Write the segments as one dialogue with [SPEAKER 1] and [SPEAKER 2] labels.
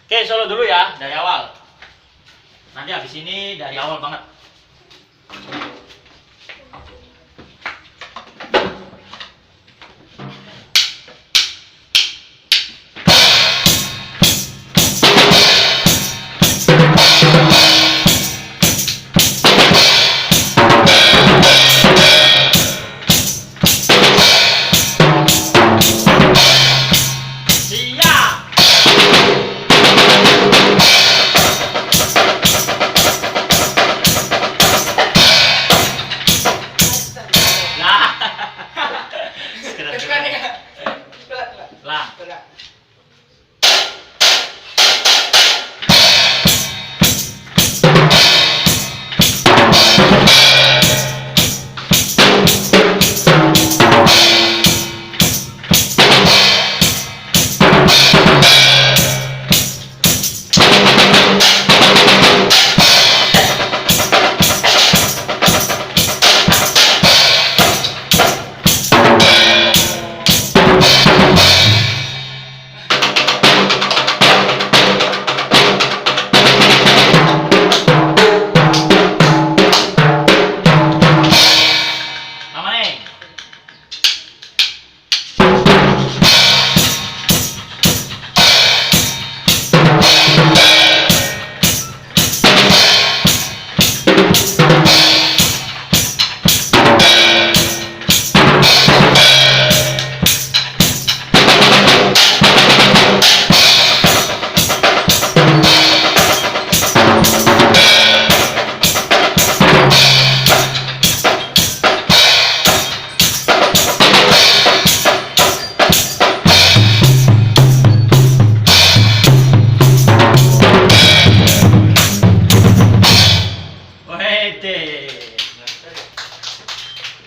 [SPEAKER 1] Oke, solo dulu ya, dari awal. Nanti habis ini dari awal banget.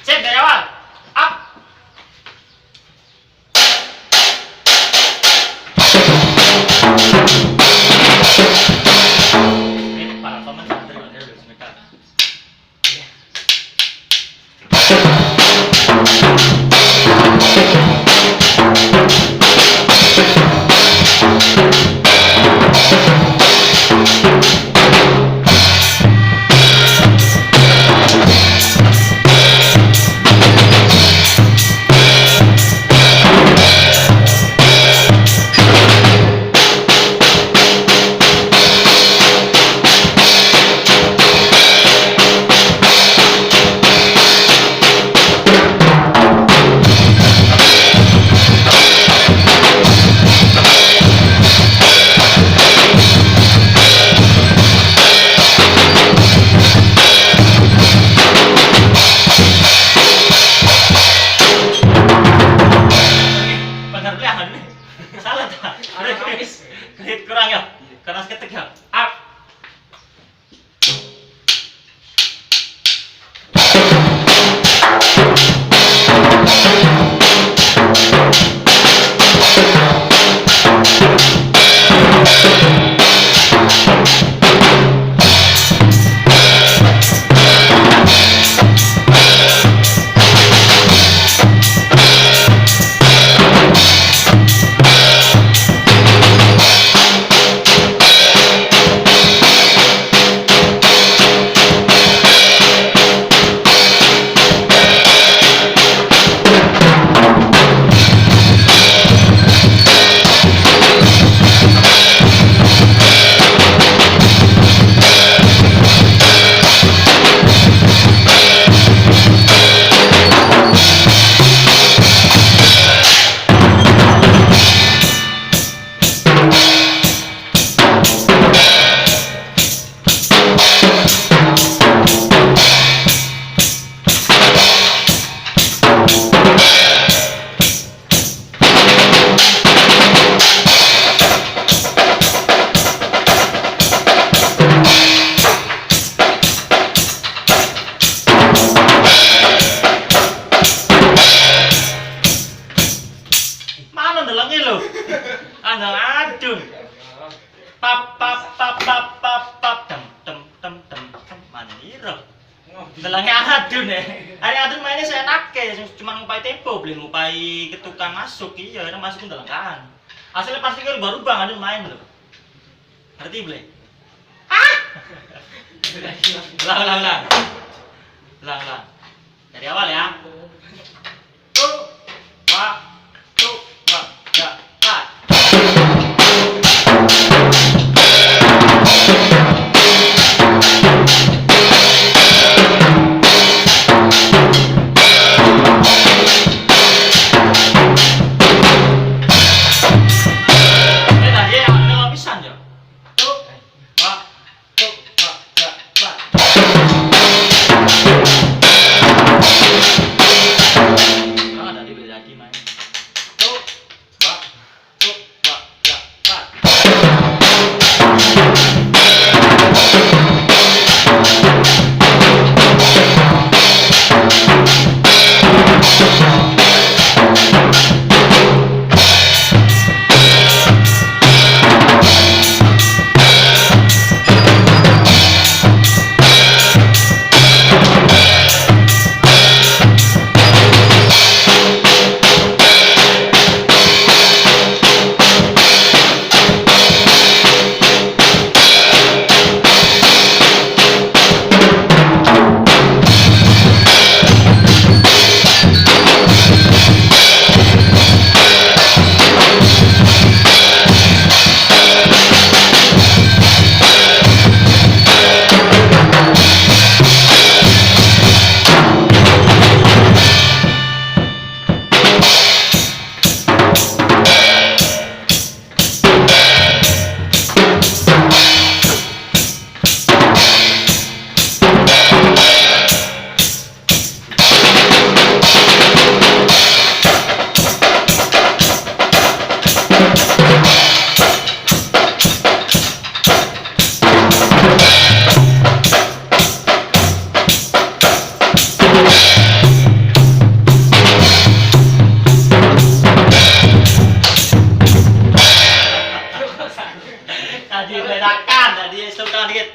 [SPEAKER 1] Sip, dari awal. Up. Ini para teman santri udah sebentar. Salah tak? Kredit kurang ya? Karena seketik ya? Up. Andang adun. Pap pap pap pap pap pap tem tem tem tem tem manira. Delangnya adun ya. Hari adun mainnya saya take, cuma ngupai tempo, beli ngupai ketukan masuk, iya, masuk ke delangkan. Hasilnya pasti kan baru bang adun main loh. Ngerti boleh? Ah! Ulang. Dari awal ya. Tuh, wah, ya, ah. Tadi bedakan, tadi stop dikit.